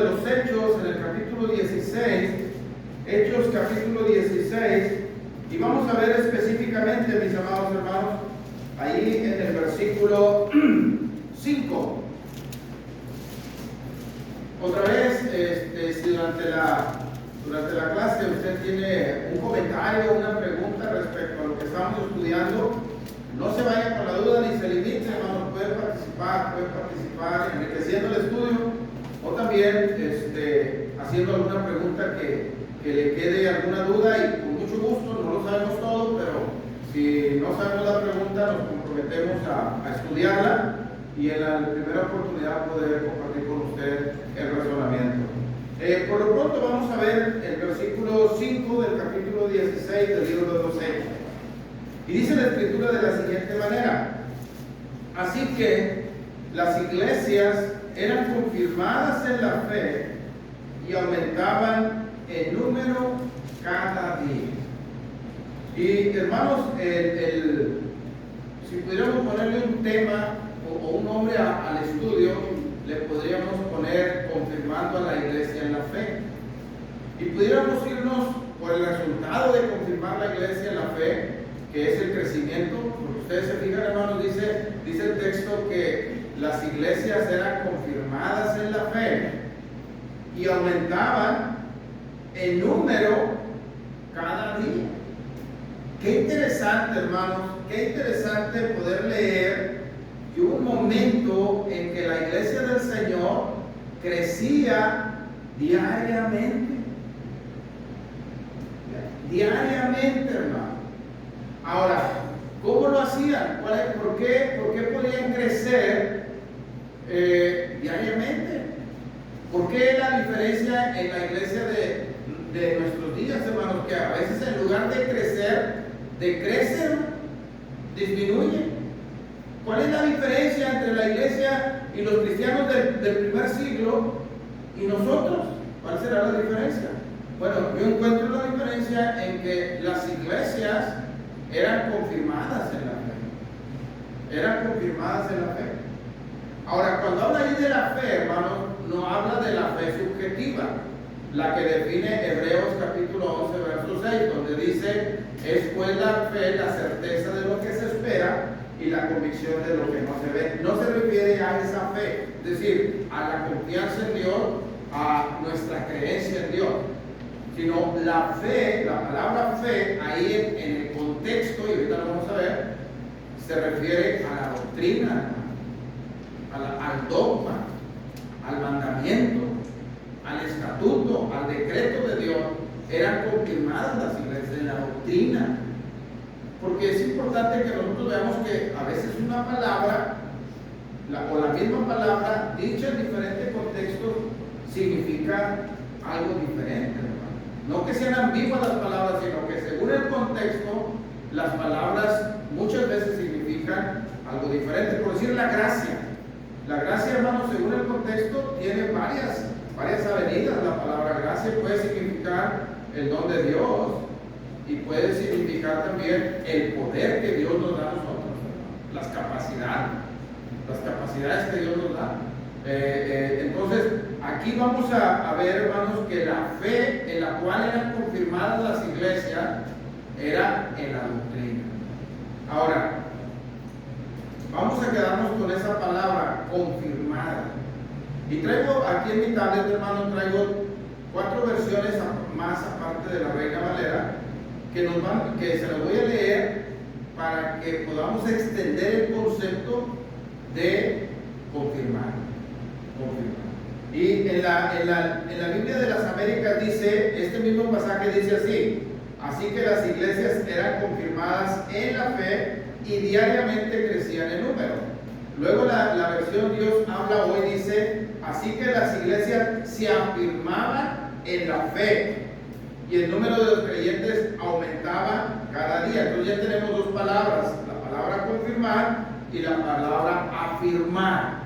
los Hechos, en el capítulo 16, Hechos capítulo 16, y vamos a ver específicamente, mis amados hermanos, ahí en el versículo 5. Otra vez, si durante la clase usted tiene un comentario, una pregunta respecto a lo que estamos estudiando, no se vaya con la duda ni se limite, hermanos, puede participar enriqueciendo el estudio o también haciendo alguna pregunta que le quede alguna duda, y con mucho gusto. No lo sabemos todo, pero si no sabemos la pregunta nos comprometemos a estudiarla y en la primera oportunidad poder compartir con usted el razonamiento. Por lo pronto vamos a ver el versículo 5 del capítulo 16 del libro de los Hechos. Y dice la escritura de la siguiente manera: así que las iglesias eran confirmadas en la fe y aumentaban en número cada día. Y hermanos, si pudiéramos ponerle un tema o un nombre al estudio, le podríamos poner confirmando a la iglesia en la fe. Y pudiéramos irnos por el resultado de confirmar la iglesia en la fe, que es el crecimiento. Porque ustedes se fijan, hermanos, dice el texto que las iglesias eran confirmadas en la fe y aumentaban en número cada día. Qué interesante, hermanos, qué interesante poder leer que hubo un momento en que la iglesia del Señor crecía diariamente. Diariamente, hermano. Ahora, ¿cómo lo hacían? ¿Por qué podían crecer diariamente? ¿Por qué la diferencia en la iglesia de nuestros días, hermanos? Que a veces en lugar de crecer, decrecen, disminuyen. ¿Cuál es la diferencia entre la iglesia y los cristianos del primer siglo y nosotros? ¿Cuál será la diferencia? Bueno, yo encuentro la diferencia en que las iglesias eran confirmadas en la fe. Eran confirmadas en la fe. Ahora, cuando habla ahí de la fe, hermanos, no habla de la fe subjetiva, la que define Hebreos capítulo 11, verso 6, donde dice: es pues la fe la certeza de lo que se espera y la convicción de lo que no se ve. No se refiere a esa fe, es decir, a la confianza en Dios, a nuestra creencia en Dios, sino la fe, la palabra fe, ahí en el contexto, y ahorita lo vamos a ver, se refiere a la doctrina, al dogma, al mandamiento, al estatuto, al decreto de Dios. Eran confirmadas las iglesias en la doctrina. Porque es importante que nosotros veamos que a veces una palabra, o la misma palabra, dicha en diferentes contextos, significa algo diferente, hermano. No que sean ambiguas las palabras, sino que según el contexto, las palabras muchas veces significan algo diferente. Por decir la gracia. La gracia, hermano, según el contexto, tiene varias avenidas. La palabra gracia puede significar el don de Dios, y puede significar también el poder que Dios nos da a nosotros, las capacidades que Dios nos da. Entonces, aquí vamos a ver, hermanos, que la fe en la cual eran confirmadas las iglesias era en la doctrina. Ahora, vamos a quedarnos con esa palabra, confirmada. Y traigo aquí en mi tablet, hermano, traigo 4 versiones más aparte de la Reina Valera, que se las voy a leer para que podamos extender el concepto de confirmar. Y en la Biblia de las Américas dice, este mismo pasaje dice así que las iglesias eran confirmadas en la fe y diariamente crecían en número. Luego la versión Dios habla hoy dice, así que las iglesias se afirmaban en la fe y el número de los creyentes aumentaba cada día. Entonces ya tenemos 2 palabras, la palabra confirmar y la palabra afirmar.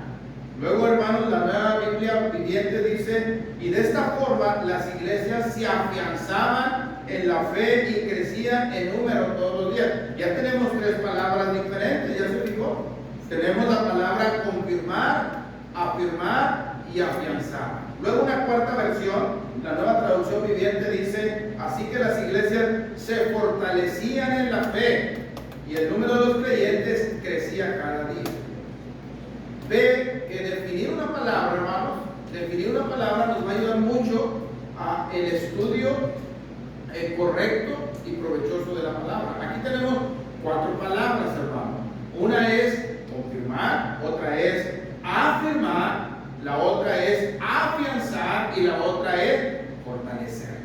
Luego, hermanos, la Nueva Biblia Viviente dice, y de esta forma las iglesias se afianzaban en la fe y crecían en número todos los días. Ya tenemos 3 palabras diferentes, ¿ya se fijó? Tenemos la palabra confirmar, afirmar y afianzar. Luego una la Nueva Traducción Viviente, dice: así que las iglesias se fortalecían en la fe y el número de los creyentes crecía cada día. Ve que definir una palabra, hermanos, definir una palabra nos va a ayudar mucho a el estudio correcto y provechoso de la palabra. Aquí tenemos 4 palabras, hermanos. Una es confirmar, otra es afirmar, la otra es afianzar y la otra es fortalecer.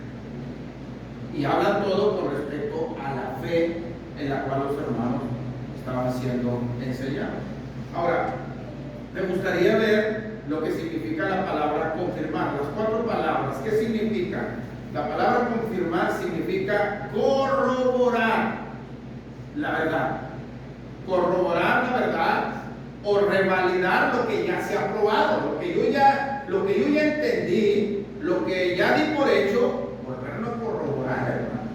Y habla todo con respecto a la fe en la cual los hermanos estaban siendo enseñados. Ahora, me gustaría ver lo que significa la palabra confirmar. Las 4 palabras, ¿qué significan? La palabra confirmar significa corroborar la verdad. Corroborar la verdad o revalidar lo que ya se ha probado, lo que yo ya entendí, lo que ya di por hecho, volverlo a corroborar, hermano.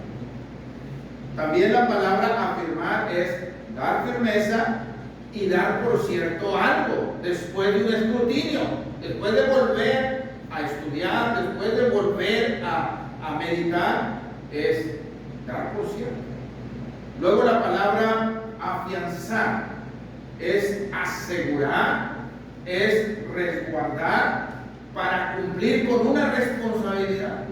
También la palabra afirmar es dar firmeza y dar por cierto algo después de un escrutinio, después de volver a estudiar, después de volver a meditar, es dar por cierto. Luego la palabra afianzar es asegurar, es resguardar para cumplir con una responsabilidad.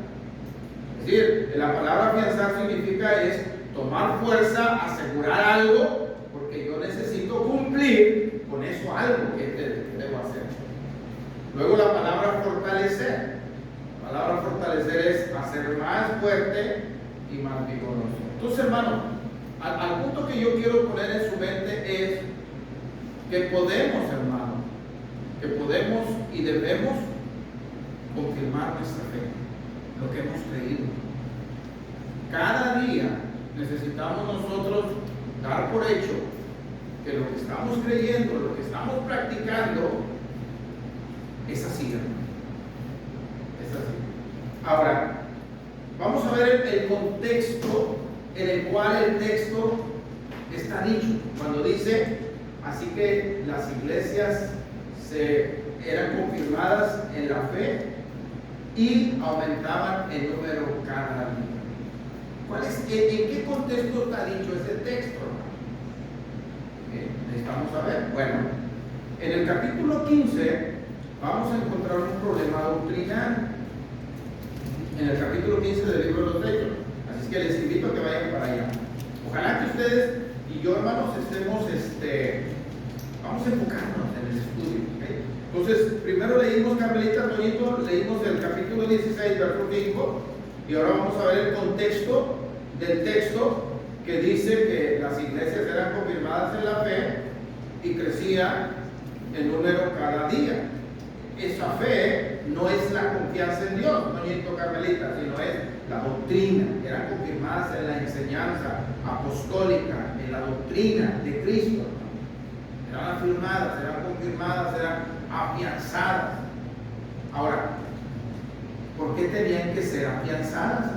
Es decir, la palabra afianzar significa es tomar fuerza, asegurar algo, porque yo necesito cumplir con eso algo que debo hacer. Luego la palabra fortalecer. La palabra fortalecer es hacer más fuerte y más vigoroso. Entonces, hermano, al punto que yo quiero poner en su mente es que podemos, hermano, que podemos y debemos confirmar nuestra fe, lo que hemos creído. Cada día necesitamos nosotros dar por hecho que lo que estamos creyendo, lo que estamos practicando, es así, hermano. Es así. Ahora, vamos a ver el contexto en el cual el texto está dicho. Cuando dice: así que las iglesias eran confirmadas en la fe y aumentaban el número cada día. ¿En qué contexto está dicho ese texto? Necesitamos saber. Bueno, en el capítulo 15 vamos a encontrar un problema doctrinal. En el capítulo 15 del libro de los Hechos. Así es que les invito a que vayan para allá. Ojalá que ustedes y yo, hermanos, estemos, vamos a enfocarnos en el estudio. ¿Okay? Entonces, primero leímos, Carmelita, Toñito, leímos el capítulo 16, verso 5, y ahora vamos a ver el contexto del texto que dice que las iglesias eran confirmadas en la fe y crecía el número cada día. Esa fe no es la confianza en Dios, Toñito, Carmelita, sino es la doctrina. Eran confirmadas en la enseñanza apostólica, en la doctrina de Cristo. Eran afirmadas, eran confirmadas, eran afianzadas. Ahora, ¿por qué tenían que ser afianzadas?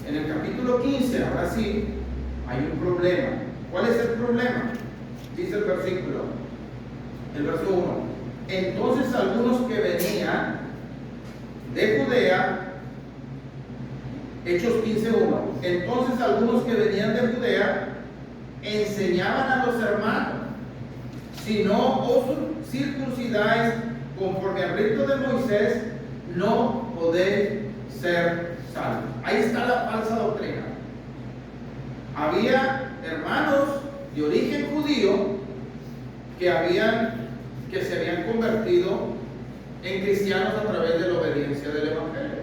En el capítulo 15, ahora sí, hay un problema. ¿Cuál es el problema? Dice el versículo, el verso 1. Entonces algunos que venían de Judea, Hechos 15:1. Entonces algunos que venían de Judea enseñaban a los hermanos: si no os circuncidáis conforme al rito de Moisés, no podéis ser salvos. Ahí está la falsa doctrina. Había hermanos de origen judío que se habían convertido en cristianos a través de la obediencia del Evangelio,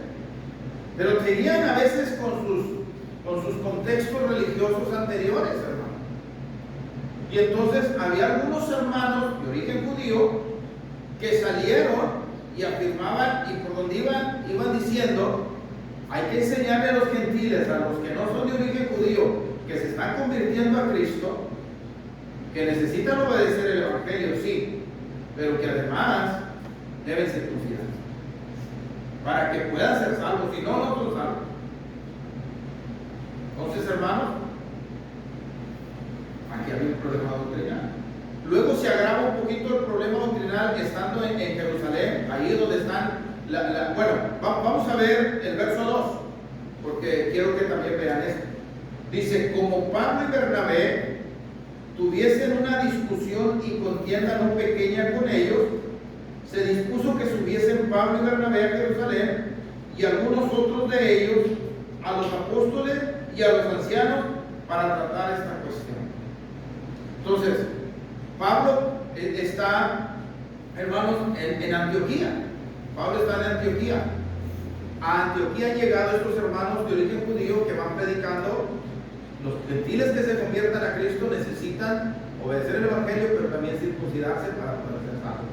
pero tenían a veces con sus contextos religiosos anteriores, hermano. Y entonces había algunos hermanos de origen judío que salieron y afirmaban, y por donde iban diciendo: hay que enseñarle a los gentiles, a los que no son de origen judío, que se están convirtiendo a Cristo, que necesitan obedecer el Evangelio, sí, pero que además deben circuncidarse para que puedan ser salvos, si no, no son salvos. Entonces, hermanos, aquí hay un problema doctrinal. Luego se agrava un poquito el problema doctrinal estando en Jerusalén, ahí es donde están Bueno, vamos a ver el verso 2, porque quiero que también vean esto. Dice, como Pablo y Bernabé tuviesen una discusión y contienda no pequeña con ellos, se dispuso que subiesen Pablo y Bernabé a Jerusalén y algunos otros de ellos a los apóstoles y a los ancianos para tratar esta cuestión. Entonces, Pablo está, hermanos, en Antioquía. Pablo está en Antioquía. A Antioquía han llegado estos hermanos de origen judío que van predicando. Los gentiles que se conviertan a Cristo necesitan obedecer el Evangelio, pero también circuncidarse para poder ser salvos.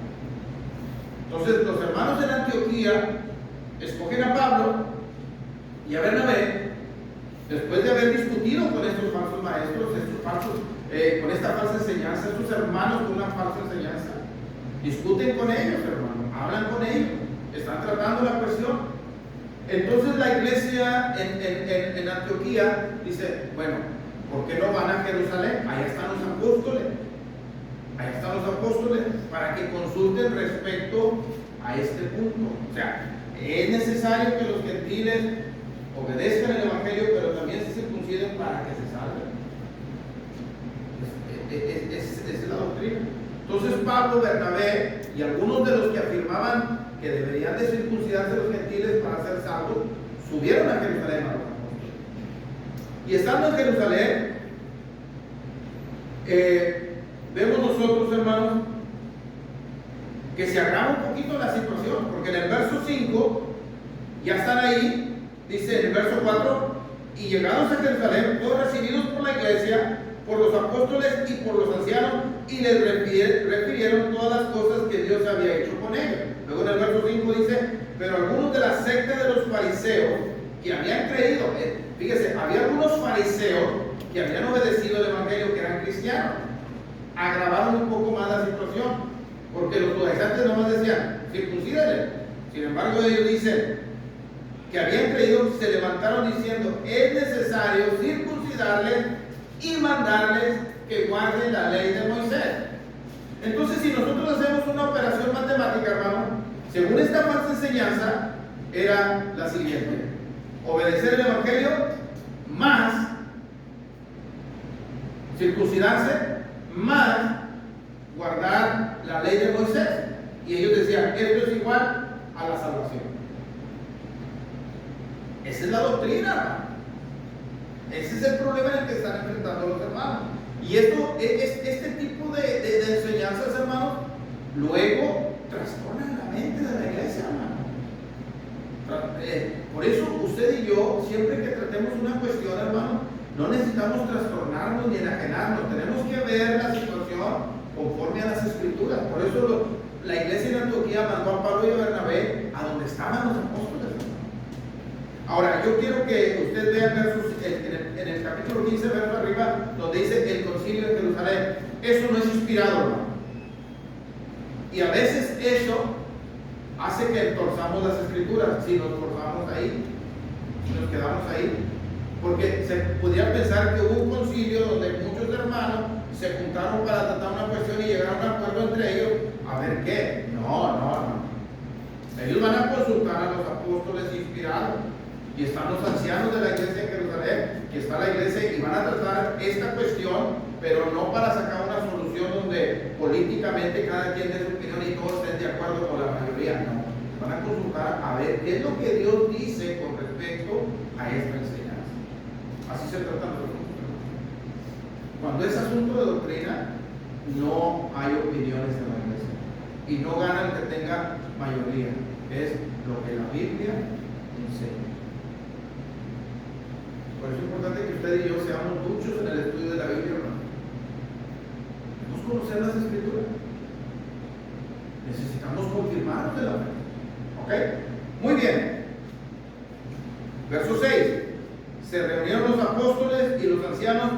Entonces, los hermanos en Antioquía escogen a Pablo y a Bernabé, después de haber discutido con estos falsos maestros, con esta falsa enseñanza, estos hermanos con una falsa enseñanza, discuten con ellos, hermanos, hablan con ellos, están tratando la cuestión. Entonces la iglesia en Antioquía dice, bueno, ¿por qué no van a Jerusalén? Ahí están los apóstoles. Ahí están los apóstoles para que consulten respecto a este punto. O sea, es necesario que los gentiles obedezcan el Evangelio, pero también se circunciden para que se salven. Esa es la doctrina. Entonces Pablo, Bernabé y algunos de los que afirmaban que deberían de circuncidarse los gentiles para ser salvos, subieron a Jerusalén a los apóstoles. Y estando en Jerusalén, vemos nosotros, hermanos, que se agrava un poquito la situación, porque en el verso 5 ya están ahí, dice en el verso 4, y llegados a Jerusalén, fueron recibidos por la iglesia, por los apóstoles y por los ancianos, y les refirieron todas las cosas que Dios había hecho con ellos. Luego en el verso 5 dice, pero algunos de la secta de los fariseos que habían creído, fíjese, había algunos fariseos que habían obedecido el Evangelio, que eran cristianos, agravaron un poco más la situación, porque los judaizantes nomás decían, circuncídale. Sin embargo, ellos dicen que habían creído, se levantaron diciendo, es necesario circuncidarles y mandarles que guarden la ley de Moisés. Entonces, si nosotros hacemos una operación matemática, hermano, según esta falsa enseñanza, era la siguiente: obedecer el Evangelio más circuncidarse más guardar la ley de Moisés. Y ellos decían, esto es igual a la salvación. Esa es la doctrina, hermano. Ese es el problema en el que están enfrentando los hermanos. Y este tipo de enseñanzas, hermanos, luego trastornan la mente de la iglesia, hermano. Por eso usted y yo, siempre que tratemos una cuestión, hermano, no necesitamos trastornarnos ni enajenarnos. Tenemos que ver la situación conforme a las Escrituras. Por eso la iglesia en Antioquía mandó a Pablo y a Bernabé a donde estaban los apóstoles. Ahora, yo quiero que usted vea en el capítulo 15, verso arriba, donde dice el concilio de Jerusalén. Eso no es inspirado, hermano. Y a veces eso hace que entorzamos las Escrituras. Si nos forzamos ahí, si nos quedamos ahí, porque se podría pensar que hubo un concilio donde muchos hermanos se juntaron para tratar una cuestión y llegaron a un acuerdo entre ellos. A ver qué. No. Ellos van a consultar a los apóstoles inspirados. Y están los ancianos de la iglesia en Jerusalén, y está la iglesia, y van a tratar esta cuestión, pero no para sacar una solución donde políticamente cada quien dé su opinión y todos estén de acuerdo con la mayoría. No. Van a consultar a ver qué es lo que Dios dice con respecto a esta enseñanza. Así se tratan los asuntos. Cuando es asunto de doctrina, no hay opiniones en la iglesia. Y no gana el que tenga mayoría. Es lo que la Biblia enseña. Por eso es importante que usted y yo seamos muchos en el estudio de la Biblia, hermano. Debemos conocer las Escrituras. Necesitamos confirmarnos de la fe. ¿Ok? Muy bien. Verso 6. Se reunieron los apóstoles y los ancianos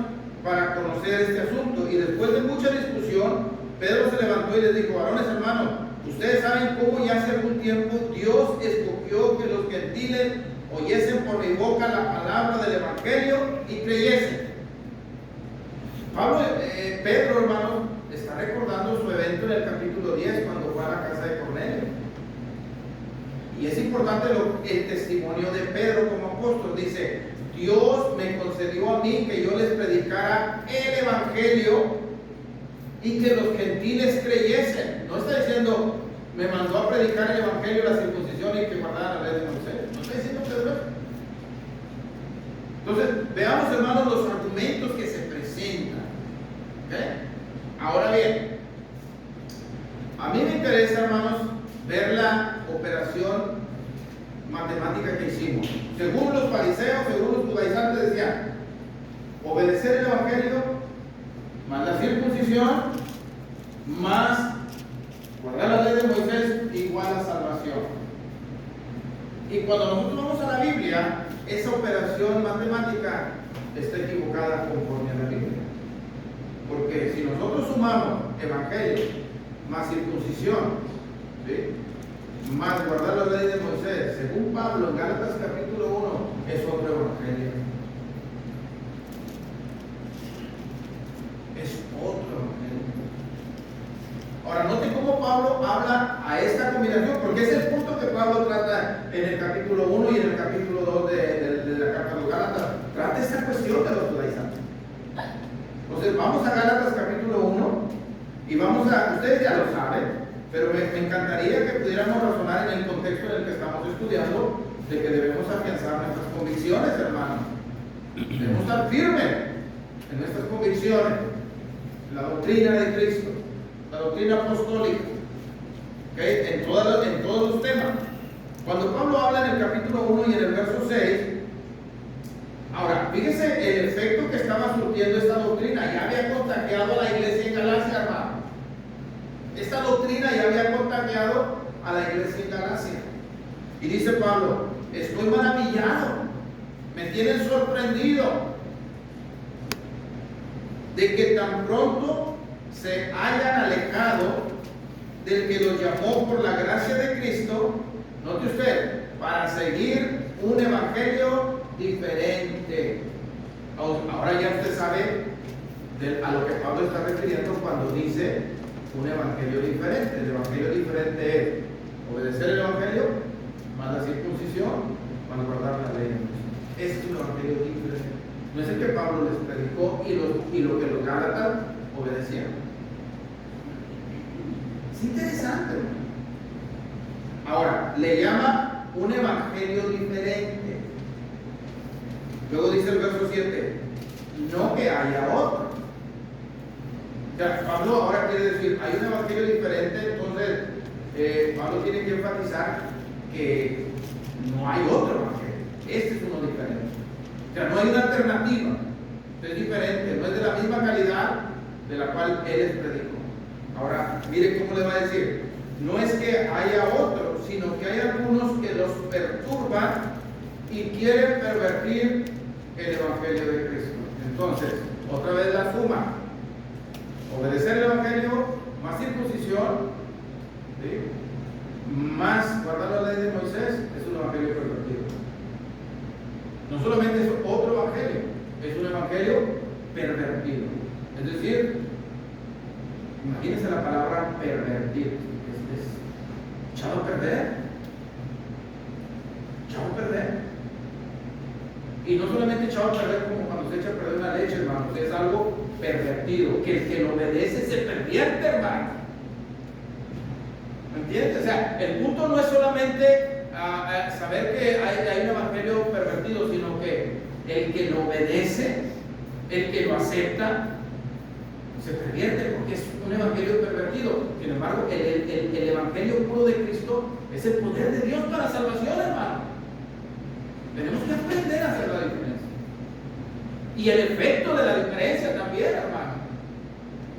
para conocer este asunto. Y después de mucha discusión, Pedro se levantó y les dijo, varones hermanos, ustedes saben cómo ya hace algún tiempo Dios escogió que los gentiles oyesen por mi boca la palabra del Evangelio y creyesen. Pedro, hermano, está recordando su evento en el capítulo 10 cuando fue a la casa de Cornelio. Y es importante el testimonio de Pedro como apóstol. Dice, Dios me concedió a mí que yo les predicara el Evangelio y que los gentiles creyesen. No está diciendo, me mandó a predicar el Evangelio, la circuncisión y que guardaran la ley de Moisés. No está diciendo Pedro eso. Entonces, veamos, hermanos, los argumentos que se presentan. ¿Okay? Ahora bien, a mí me interesa, hermanos, ver la operación matemática que hicimos. Según los fariseos, según los judaizantes, decían obedecer el Evangelio más la circuncisión más guardar la ley de Moisés igual a salvación. Y cuando nosotros vamos a la Biblia, esa operación matemática está equivocada conforme a la Biblia. Porque si nosotros sumamos Evangelio más circuncisión, ¿sí?, más guardar la ley de Moisés, según Pablo en Gálatas capítulo 1, es otro Evangelio. Es otro Evangelio. Ahora, noten cómo Pablo habla a esta combinación, porque es el punto que Pablo trata en el capítulo 1 y en el capítulo 2 de la carta de los Gálatas. Trata esta cuestión de los judaizantes. Entonces, vamos a Gálatas capítulo 1 y vamos a, ustedes ya lo saben, pero me encantaría que pudiéramos razonar en el contexto en el que estamos estudiando, de que debemos afianzar nuestras convicciones, hermanos. Debemos estar firmes en nuestras convicciones, la doctrina de Cristo, la doctrina apostólica, ¿okay?, en todos los temas. Cuando Pablo habla en el capítulo 1 y en el verso 6, ahora, fíjese el efecto que estaba surtiendo esta doctrina. Ya había contagiado a la iglesia en Galacia, hermano. Esta doctrina ya había contagiado a la iglesia en Galacia. Y dice Pablo, estoy maravillado, me tienen sorprendido de que tan pronto se hayan alejado del que los llamó por la gracia de Cristo, note usted, para seguir un evangelio diferente. Ahora ya usted sabe a lo que Pablo está refiriendo cuando dice un evangelio diferente. El evangelio diferente es obedecer el evangelio más la circuncisión para guardar la ley. Ese es un evangelio diferente. No es el que Pablo les predicó y lo que los gálatas obedecían. Es interesante. Ahora, le llama un evangelio diferente. Luego dice el verso 7, no que haya otro. O sea, Pablo ahora quiere decir, hay un evangelio diferente, entonces Pablo tiene que enfatizar que no hay otro evangelio. Este es uno diferente. O sea, no hay una alternativa. Es diferente, no es de la misma calidad de la cual él les predicó. Ahora, mire cómo le va a decir. No es que haya otro, sino que hay algunos que los perturban y quieren pervertir el evangelio de Cristo. Entonces, otra vez la suma. Obedecer el evangelio, más circuncisión, ¿sí?, más guardar la ley de Moisés, es un evangelio pervertido. No solamente es otro evangelio, es un evangelio pervertido. Es decir, imagínense la palabra pervertir. Es echado a perder. Echado a perder. Y no solamente echado a perder como cuando se echa a perder una leche, hermano, es algo pervertido, que el que lo obedece se pervierte, hermano. ¿Me entiendes? O sea, el punto no es solamente saber que hay un evangelio pervertido, sino que el que lo obedece, el que lo acepta, se pervierte porque es un evangelio pervertido. Sin embargo, el evangelio puro de Cristo es el poder de Dios para salvación, hermano. Tenemos que aprender a hacer la diferencia. Y el efecto de la diferencia también, hermano.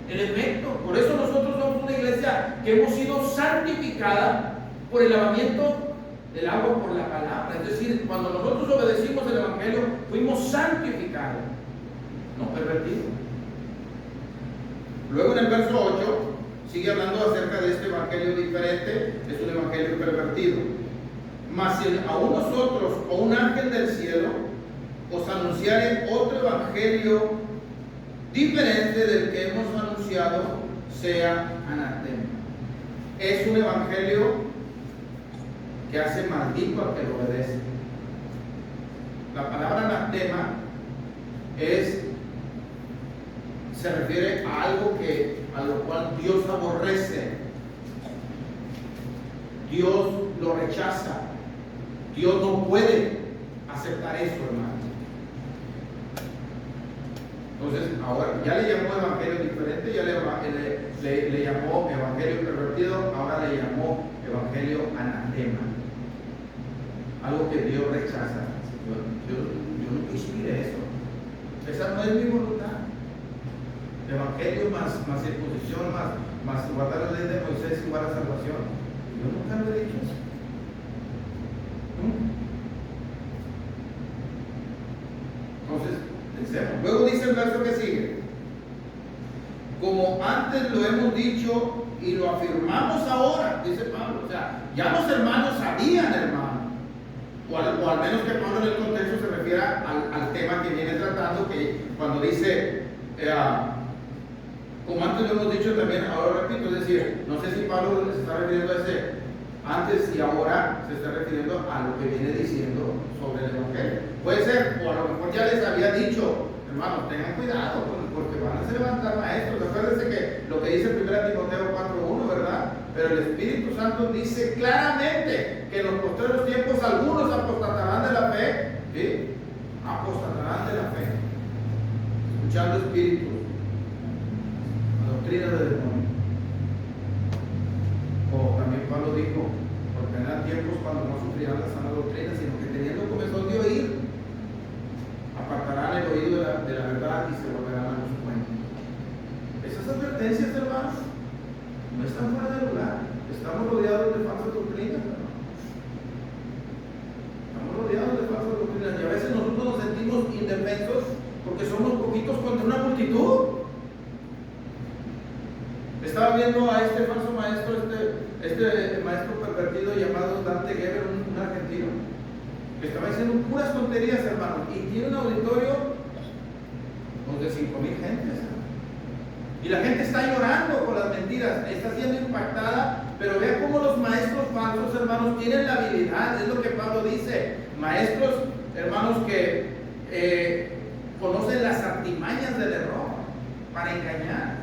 El efecto. Por eso nosotros somos una iglesia que hemos sido santificada por el lavamiento del agua por la palabra. Es decir, cuando nosotros obedecimos el evangelio, fuimos santificados, no pervertidos. Luego en el verso 8 sigue hablando acerca de este evangelio diferente, es un evangelio pervertido. Mas si a nosotros o un ángel del cielo os anunciare otro evangelio diferente del que hemos anunciado, sea anatema. Es un evangelio que hace maldito al que lo obedece. La palabra anatema se refiere a algo a lo cual Dios aborrece. Dios lo rechaza. Dios no puede aceptar eso, hermano. Entonces, ahora ya le llamó evangelio diferente, ya le llamó evangelio pervertido, ahora le llamó evangelio anatema. Algo que Dios rechaza. Yo no inspiré eso. Esa no es mi voluntad. Evangelio más circuncisión, más guardar la ley de Moisés igual a salvación. Yo nunca lo he dicho eso. Entonces, pensemos. Luego dice el verso que sigue: como antes lo hemos dicho y lo afirmamos ahora, dice Pablo. O sea, ya los hermanos sabían, hermano. O al menos que Pablo en el contexto se refiera al tema que viene tratando, que cuando dice, como antes lo hemos dicho también, ahora repito, es decir, no sé si Pablo se está refiriendo a ese antes y ahora, se está refiriendo a lo que viene diciendo sobre el Evangelio. Puede ser, o a lo mejor ya les había dicho, hermanos, tengan cuidado, porque van a levantar maestros. Acuérdense que lo que dice 1 Timoteo 4:1, ¿verdad? Pero el Espíritu Santo dice claramente que en los postreros tiempos algunos apostatarán de la fe, ¿sí? Apostatarán de la fe, escuchando espíritus, la doctrina del demonio. O también Pablo dijo, porque vendrán tiempos cuando no sufrirán la sana doctrina, sino que teniendo comezón de oír, apartarán el oído de la verdad y se volverán a los cuentos. Esas advertencias, hermanos, no están fuera de lugar. Estamos rodeados de falsas doctrinas, hermano. Estamos rodeados de falsas doctrinas y a veces nosotros nos sentimos indefensos porque somos poquitos contra una multitud. Estaba viendo a este falso maestro, este maestro pervertido llamado Dante Gebel, un argentino, que estaba diciendo puras tonterías, hermano, y tiene un auditorio de 5,000 gentes. Y la gente está llorando por las mentiras, está siendo impactada, pero vea cómo los maestros falsos, hermanos, tienen la habilidad, es lo que Pablo dice, maestros, hermanos, que conocen las artimañas del error para engañar.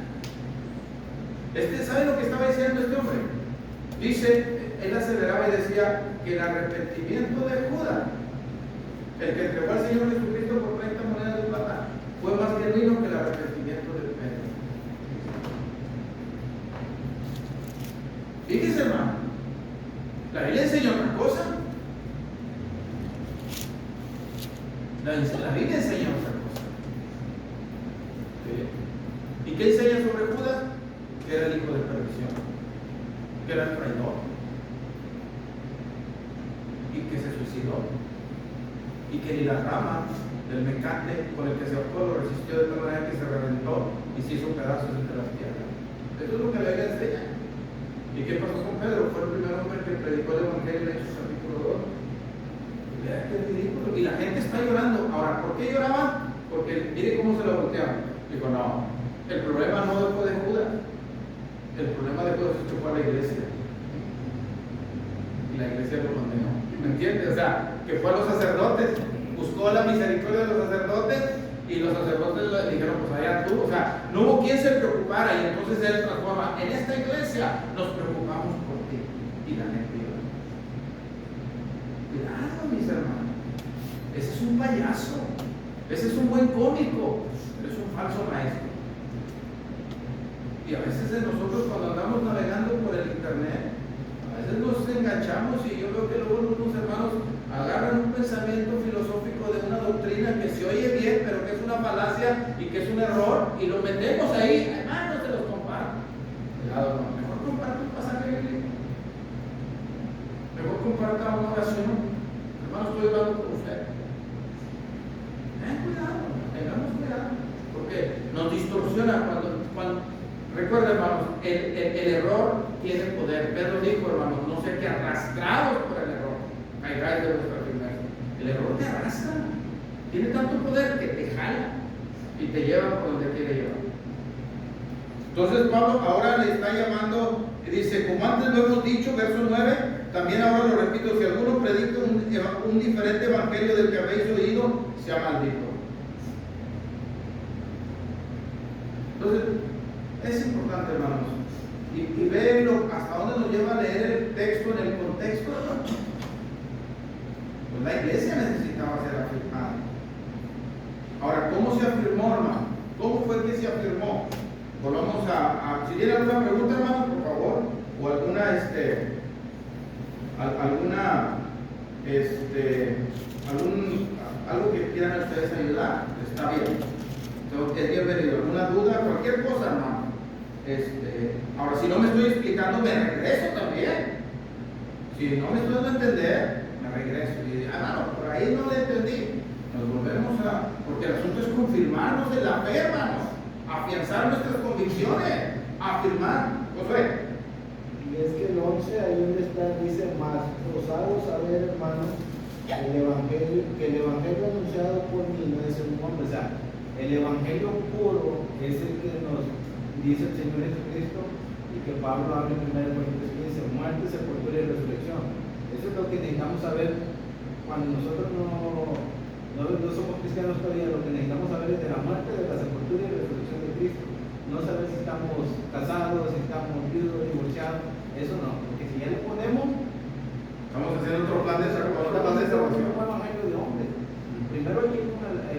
¿Sabe lo que estaba diciendo este hombre? Dice, él aceleraba y decía que el arrepentimiento de Judas, el que entregó al Señor Jesucristo por 30 monedas de plata, fue más genuino que el arrepentimiento de Pedro. Fíjese, hermano, la Biblia enseña otra cosa. La Biblia enseña otra cosa. ¿Y qué enseña sobre Judas? Que era el hijo de perdición, que era el traidor y que se suicidó, y que ni la rama del mecate con el que se ahorcó lo resistió de tal manera que se reventó y se hizo pedazos entre las piernas. Eso es lo que la Biblia enseña. ¿Y qué pasó con Pedro? Fue el primer hombre que predicó el Evangelio en Hechos capítulo 2. Vea qué ridículo. Y la gente está llorando. Ahora, ¿por qué lloraban? Porque mire cómo se lo volteaban. Dijo, no, el problema no fue de Judas. El problema de Judas es que fue a la iglesia. Y la iglesia lo condenó. ¿Me entiendes? O sea, que fue a los sacerdotes. Buscó la misericordia de los sacerdotes. Y los sacerdotes le dijeron, pues allá tú. O sea, no hubo quien se preocupara. Y entonces él transforma. En esta iglesia nos preocupamos por ti. Y la gente iba. Cuidado, mis hermanos. Ese es un payaso. Ese es un buen cómico. Pero es un falso maestro. Y a veces nosotros cuando andamos navegando por el internet, a veces nos enganchamos y yo veo que luego unos hermanos agarran un pensamiento filosófico de una doctrina que se oye bien, pero que es una falacia y que es un error, y lo metemos ahí, hermanos, se los comparto. Cuidado, no, mejor comparta un pasaje bíblico. Mejor comparta una oración. Hermanos, estoy hablando con usted. Cuidado, tengamos cuidado, porque nos distorsiona cuando recuerda, hermanos, el error tiene poder. Pedro dijo, hermanos, no sé qué, arrastrados por el error, caigáis de vuestra firmeza. El error te arrastra, tiene tanto poder que te jala y te lleva por donde quiere llevar. Entonces Pablo ahora le está llamando y dice, como antes lo hemos dicho, verso 9, también ahora lo repito, si alguno predica un diferente evangelio del que habéis oído, sea maldito. Entonces, es importante, hermanos, y verlo hasta dónde nos lleva a leer el texto en el contexto. Pues la iglesia necesitaba ser afirmada. Ahora, ¿cómo se afirmó, hermano? ¿Cómo fue que se afirmó? Volvamos si tiene alguna pregunta, hermano, por favor, o algo que quieran ustedes ayudar, está bien. Entonces, es bienvenido. ¿Alguna duda? Cualquier cosa, hermano. Ahora, si no me estoy explicando, me regreso también. Si no me estoy dando a entender, me regreso. Y hermano, por ahí no le entendí. Nos volvemos porque el asunto es confirmarnos en la fe, hermanos. Afianzar nuestras convicciones. Afirmar. Josué. Y es que el 11 ahí donde está, dice más, os hago saber, hermanos, que el evangelio anunciado por mí no es un hombre. O sea, el evangelio puro es el que nos dice el Señor Jesucristo y que Pablo habla en 1 Corintios 15, muerte, sepultura y resurrección. Eso es lo que necesitamos saber cuando nosotros no somos cristianos todavía. Lo que necesitamos saber es de la muerte, de la sepultura y la resurrección de Cristo. No saber si estamos casados, si estamos viudos, divorciados. Eso no, porque si ya le ponemos, estamos haciendo otro plan de salvación. Un evangelio de hombre. Primero hay que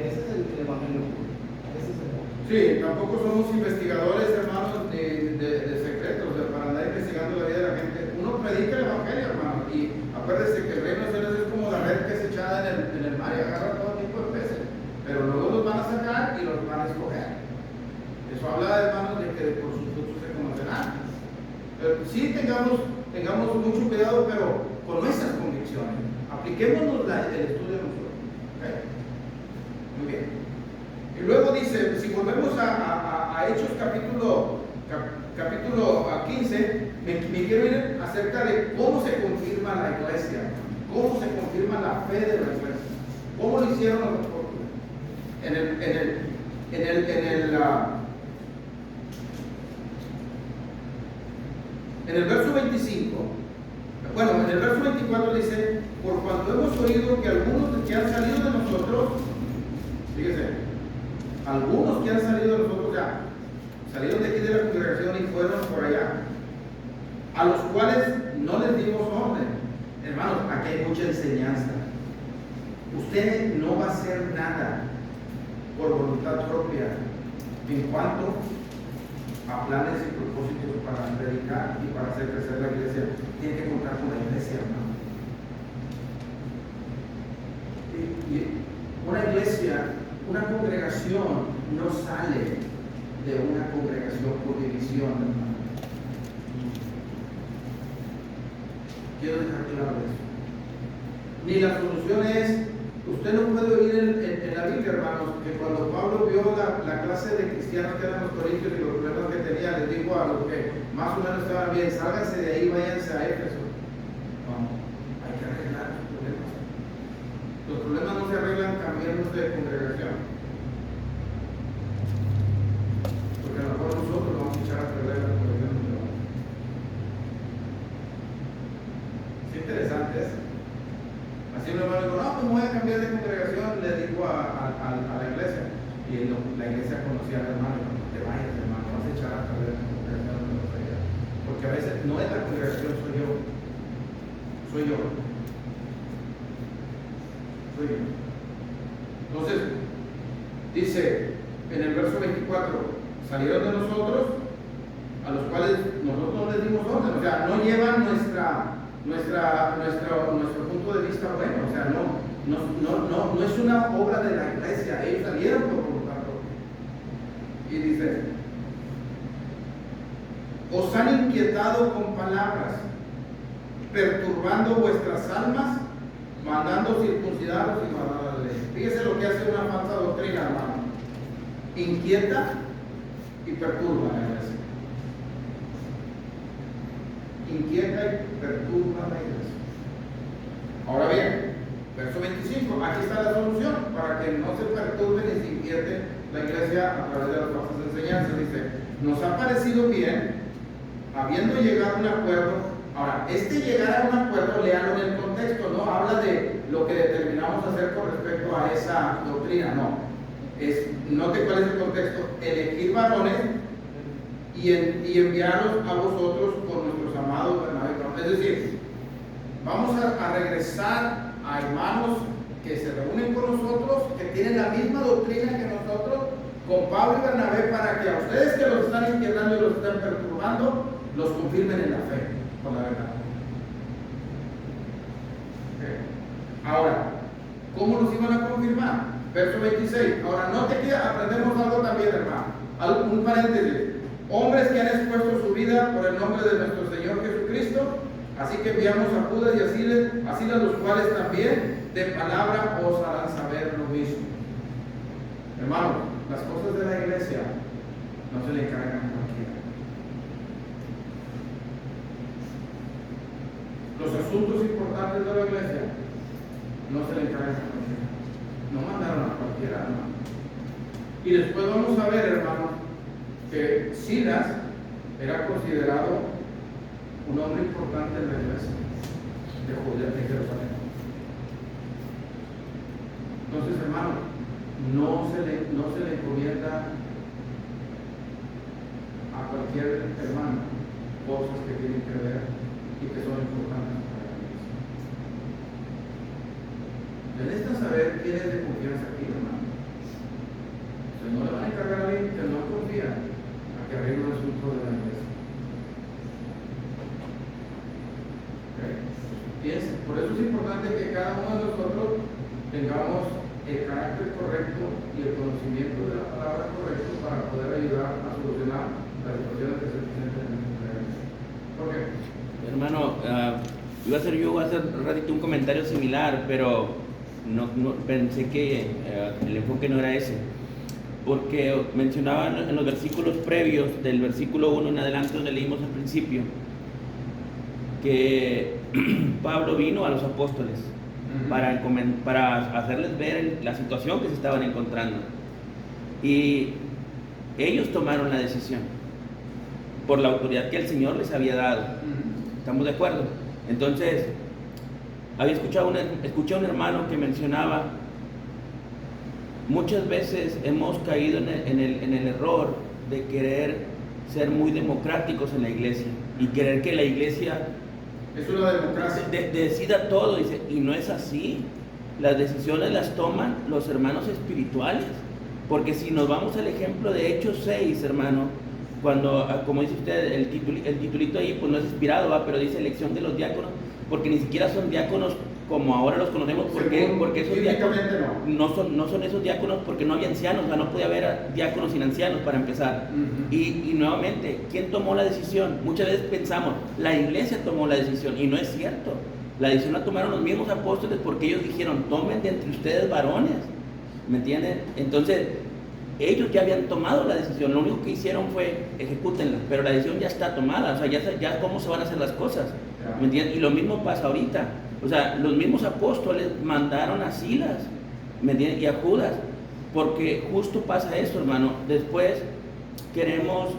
ese es el evangelio puro. Ese es el hombre. Sí, tampoco somos investigadores, hermanos, de secretos, para andar investigando la vida de la gente. Uno predica el evangelio, hermano, y acuérdese que el reino de Dios es como la red que es echada en el mar y agarra todo tipo de peces, pero luego los van a sacar y los van a escoger. Eso habla, hermanos, de que por sus frutos se conocerán. Pero sí tengamos mucho cuidado, pero con nuestras convicciones. Apliquémonos el estudio de nosotros. ¿Okay? Muy bien. Y luego dice, si volvemos a Hechos capítulo 15, me quiero ir acerca de cómo se confirma la iglesia, cómo se confirma la fe de la iglesia, cómo lo hicieron los apóstoles. En el verso 25, bueno, en el verso 24 dice, por cuanto hemos oído que algunos que han salido de nosotros, fíjese, algunos que han salido de nosotros ya, salieron de aquí de la congregación y fueron por allá, a los cuales no les dimos orden. Hermanos, aquí hay mucha enseñanza. Usted no va a hacer nada por voluntad propia en cuanto a planes y propósitos para predicar y para hacer crecer la iglesia. Tiene que contar con la iglesia, hermano. Y una iglesia, una congregación no sale de una congregación por división, hermano. Quiero dejar claro eso. Ni la solución es, usted no puede oír en la Biblia, hermanos, que cuando Pablo vio la clase de cristianos que eran los corintios y los problemas que tenía, les dijo a los que más o menos estaban bien, sálganse de ahí, váyanse a Éfeso. No, hay que arreglar los problemas. Los problemas no se arreglan cambiándose de congregación. Porque a lo mejor nosotros vamos a echar a perder la congregación. Es interesante eso. Así un hermano dijo, no, pues me voy a cambiar de congregación, le dijo a la iglesia. Y la iglesia conocía al hermano, no te vayas, hermano, vas a echar a perder la congregación, no te vayas. Porque a veces no es la congregación, soy yo. Entonces, dice en el verso 24, salieron de nosotros, a los cuales nosotros no les dimos orden, o sea, no llevan nuestro punto de vista bueno, o sea, no es una obra de la iglesia, ellos salieron por voluntad propia. Y dice, os han inquietado con palabras, perturbando vuestras almas, mandando circuncidaros y guardar la ley. Fíjese lo que hace una falsa doctrina, hermano. Inquieta y perturba la iglesia. Inquieta y perturba la iglesia. Ahora bien, verso 25, aquí está la solución para que no se perturbe ni se inquiete la iglesia a través de las falsas enseñanzas. Dice, nos ha parecido bien, habiendo llegado a un acuerdo, Ahora, llegar a un acuerdo, léalo en el contexto, no habla de lo que determinamos hacer con respecto a esa doctrina, no. Note cuál es el contexto: elegir varones y enviarlos a vosotros con nuestros amados Bernabé. Es decir, vamos a regresar a hermanos que se reúnen con nosotros, que tienen la misma doctrina que nosotros, con Pablo y Bernabé, para que a ustedes que los están izquierdando y los están perturbando, los confirmen en la fe, con la verdad. Okay. Ahora, ¿cómo los iban a confirmar? Verso 26. Ahora, note que aprendemos algo también, hermano. Un paréntesis. Hombres que han expuesto su vida por el nombre de nuestro Señor Jesucristo, así que enviamos a Judas y a Silas, los cuales también de palabra os harán saber lo mismo. Hermano, las cosas de la iglesia no se le encargan a cualquiera. Los asuntos importantes de la iglesia no se le encargan a cualquiera. No mandaron a cualquiera, hermano. Y después vamos a ver, hermano, que Silas era considerado un hombre importante en la iglesia de Judea, de Jerusalén. Entonces, hermano, no se le encomienda a cualquier hermano cosas que tienen que ver y que son importantes para la iglesia. Necesitan saber quién es de confianza aquí, hermano. Si no le van a encargar a alguien que no confía a que arregle un asunto de la iglesia. ¿Okay? Piensen, por eso es importante que cada uno de nosotros tengamos el carácter correcto y el conocimiento de la palabra correcto para poder ayudar a solucionar las situaciones que se presentan en nuestra iglesia. ¿Por qué? Hermano, iba a hacer un ratito un comentario similar, pero no pensé que el enfoque no era ese, porque mencionaban en los versículos previos, del versículo 1 en adelante, donde leímos al principio, que Pablo vino a los apóstoles para hacerles ver la situación que se estaban encontrando, y ellos tomaron la decisión por la autoridad que el Señor les había dado. ¿Estamos de acuerdo? Entonces, escuché a un hermano que mencionaba: muchas veces hemos caído en el error de querer ser muy democráticos en la iglesia y querer que la iglesia es una democracia. Decida todo, dice, y no es así. Las decisiones las toman los hermanos espirituales, porque si nos vamos al ejemplo de Hechos 6, hermano, cuando, como dice usted, el titulito ahí pues no es inspirado, pero dice elección de los diáconos, porque ni siquiera son diáconos como ahora los conocemos, porque esos diáconos no son esos diáconos, porque no había ancianos, no podía haber diáconos sin ancianos para empezar. Y nuevamente, ¿quién tomó la decisión? Muchas veces pensamos, la iglesia tomó la decisión, y no es cierto. La decisión la tomaron los mismos apóstoles, porque ellos dijeron: tomen de entre ustedes varones, ¿me entienden? Entonces, ellos ya habían tomado la decisión, lo único que hicieron fue ejecútenla, pero la decisión ya está tomada, o sea, ya cómo se van a hacer las cosas, ¿me entienden? Y lo mismo pasa ahorita. O sea, los mismos apóstoles mandaron a Silas, ¿me entiendes? Y a Judas, porque justo pasa eso, hermano. Después queremos,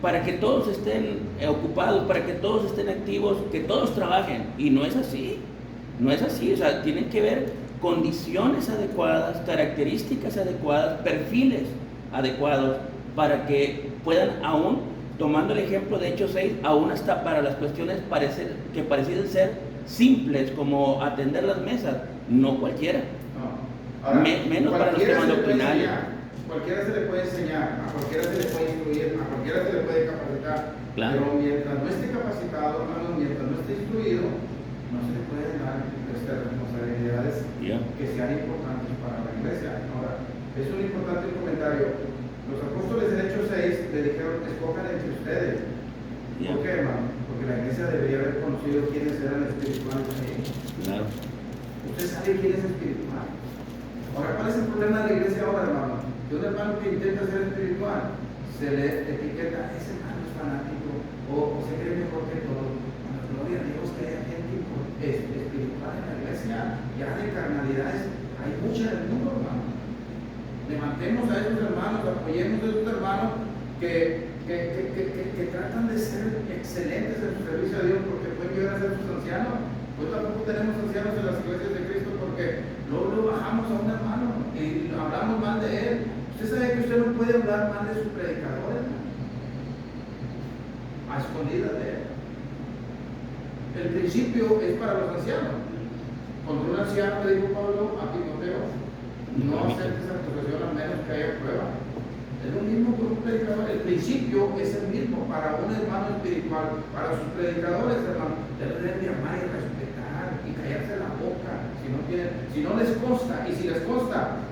para que todos estén ocupados, para que todos estén activos, que todos trabajen, y no es así, no es así. O sea, tienen que ver condiciones adecuadas, características adecuadas, perfiles adecuados, para que puedan, aún tomando el ejemplo de Hechos 6, aún hasta para las cuestiones que parecieran ser simples, como atender las mesas, no cualquiera. No. Ahora, menos para los temas doctrinales. Cualquiera se le puede enseñar, a cualquiera se le puede instruir, a cualquiera se le puede capacitar. Claro. Pero mientras no esté capacitado, hermano, mientras no esté instruido, no se le pueden dar responsabilidades que sean importantes para la iglesia. Ahora, es un importante comentario. Los apóstoles en Hechos 6 le dijeron: escojan entre ustedes. ¿Por qué, hermano? Porque la iglesia debería haber conocido quiénes eran espirituales. Claro. Usted sabe quién es espiritual. Ahora, ¿cuál es el problema de la iglesia ahora, hermano? Que un hermano que intenta ser espiritual se le etiqueta: ese hermano es fanático, o se cree mejor que todos. Bueno, gloria a Dios que haya gente espiritual en la iglesia. Ya de carnalidades hay mucha en el mundo, hermano. Levantemos a esos hermanos, apoyemos a esos hermanos que que tratan de ser excelentes en su servicio a Dios porque pueden llegar a ser sus ancianos. Pues tampoco tenemos ancianos en las iglesias de Cristo porque luego bajamos a un hermano y hablamos mal de él. Usted sabe que usted no puede hablar mal de su predicador, hermano, a escondidas de él. El principio es para los ancianos. Cuando un anciano le dijo Pablo a Timoteo, no aceptes acusación a menos que haya prueba. Es lo mismo con un predicador. El principio es el mismo para un hermano espiritual, para sus predicadores, hermano. Deben de amar y respetar y callarse la boca si no les consta. Y si les consta,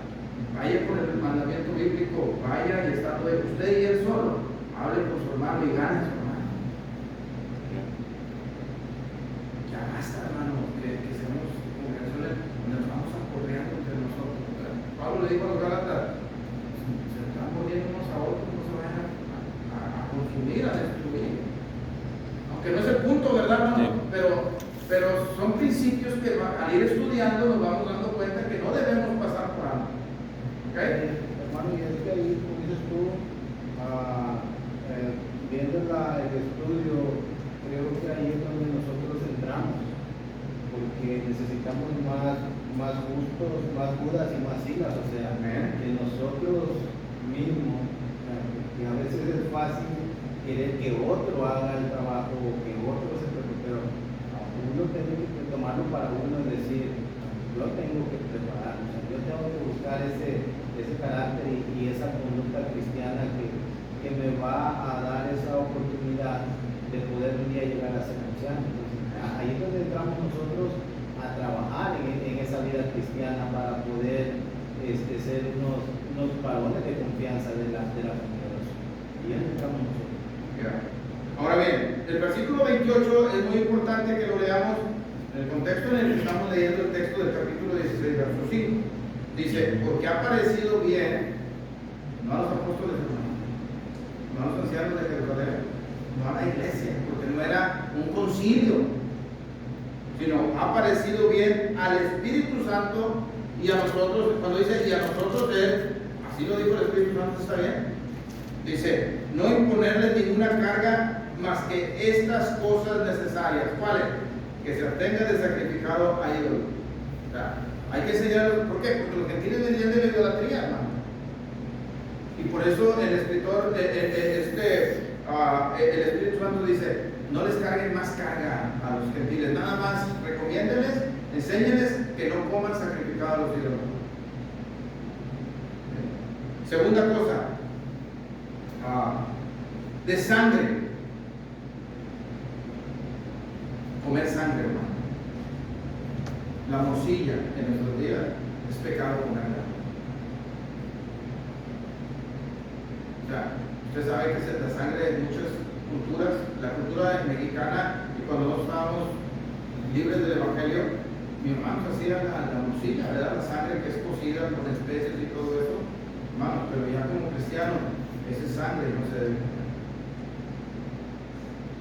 vaya con el mandamiento bíblico, vaya y estando usted y él solo, hable con su hermano y gane a su hermano. Ya basta, hermano, que seamos congregaciones donde nos vamos aporreando entre nosotros. Pablo le dijo a los Gálatas, se están poniendo unos a otros, no se vayan a consumir, a destruir. Aunque no es el punto, ¿verdad, hermano? Sí. Pero son principios que al ir estudiando nos vamos dando cuenta que no debemos pasar por algo. ¿Okay? Hermano, y es que ahí, como dices tú, viendo el estudio, creo que ahí es donde nosotros entramos, porque necesitamos más justos, más dudas y más silas, o sea, que nosotros mismos, que a veces es fácil querer que otro haga el trabajo o que otro se prepare, pero uno tiene que tomarlo para uno y decir, yo tengo que preparar, o sea, yo tengo que buscar ese carácter y esa conducta cristiana que me va a dar esa oportunidad de poder un día llegar a ser anciano. Entonces, ahí es donde entramos nosotros a trabajar en esa vida cristiana para poder ser unos varones de confianza de la congregación. Y ahí entramos nosotros. Ahora bien, el versículo 28 es muy importante que lo leamos en el contexto en el que estamos leyendo el texto del capítulo 16, verso 5. Dice, porque ha parecido bien, no a los apóstoles, no a los ancianos de Jerusalén, no a la iglesia, porque no era un concilio, sino ha parecido bien al Espíritu Santo y a nosotros. Cuando dice y a nosotros, él, así lo dijo el Espíritu Santo, está bien. Dice, no imponerles ninguna carga más que estas cosas necesarias. ¿Cuáles? Que se abstengan de sacrificado a ídolos. O sea, hay que enseñarlos. ¿Por qué? Porque los gentiles venían de la idolatría, hermano. Y por eso el escritor, el Espíritu Santo dice, no les carguen más carga a los gentiles. Nada más recomiéndenles, enséñenles que no coman sacrificado a los ídolos. Segunda cosa, de sangre. Comer sangre, hermano. La morcilla en nuestros días es pecado comerla. O sea, usted sabe que la sangre en muchas culturas, la cultura mexicana, y cuando no estábamos libres del Evangelio, mi hermano hacía la morcilla, ¿verdad? La sangre que es cocida con especies y todo eso, hermano, pero ya como cristiano, esa es sangre, no se debe comer.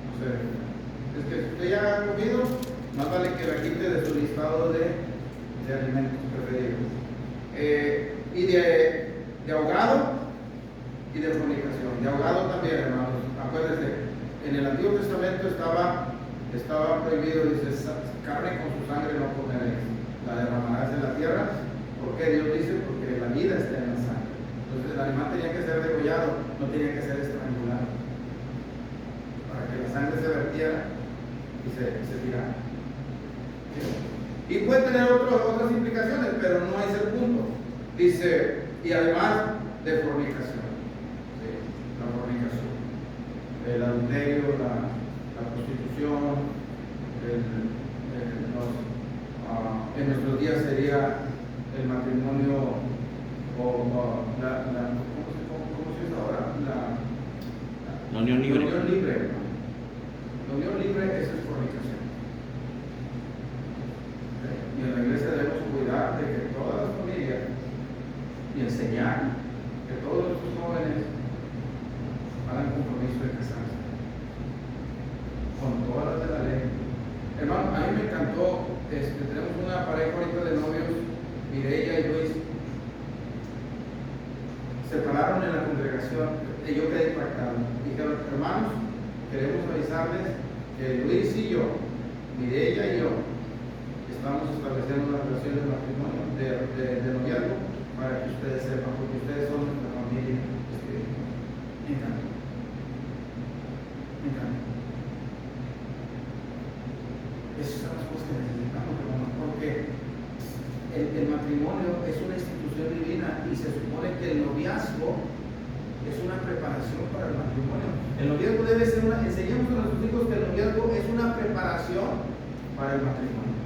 No se debe comer. Es que si usted ya ha comido, más vale que la quite de su listado de alimentos preferidos. Y de ahogado y de fornicación. De ahogado también, hermanos. Acuérdense, en el Antiguo Testamento estaba prohibido, dice, carne con su sangre no comeréis, la derramarás en la tierra. ¿Por qué Dios dice? Porque la vida está en la sangre. Entonces el animal tenía que ser degollado, no tenía que ser estrangulado, para que la sangre se vertiera y se tirara. ¿Sí? Y puede tener otras implicaciones, pero no es el punto. Dice, y además de fornicación. ¿Sí? La fornicación, el adulterio, la prostitución, en nuestros días sería el matrimonio ¿cómo se dice ahora? La unión libre. La unión libre, hermano. La unión libre es fornicación. Y en la iglesia debemos cuidar de que todas las familias y enseñar que todos nuestros jóvenes hagan compromiso de casarse con todas las de la ley. Hermano, a mí me encantó, tenemos una pareja ahorita de novios, Mireya y Luis, separados hablaron en la congregación, y yo quedé impactado. Dijeron, hermanos, queremos avisarles que Luis y yo, Mireya y yo, estamos estableciendo una relación de matrimonio, de noviazgo, para que ustedes sepan, porque ustedes son nuestra familia espiritual. Me encanta. Me encanta. Esas son las cosas que necesitamos, hermanos, porque el matrimonio es una institución divina y se supone que el noviazgo es una preparación para el matrimonio. El noviazgo debe ser enseñemos a nuestros hijos que el noviazgo es una preparación para el matrimonio.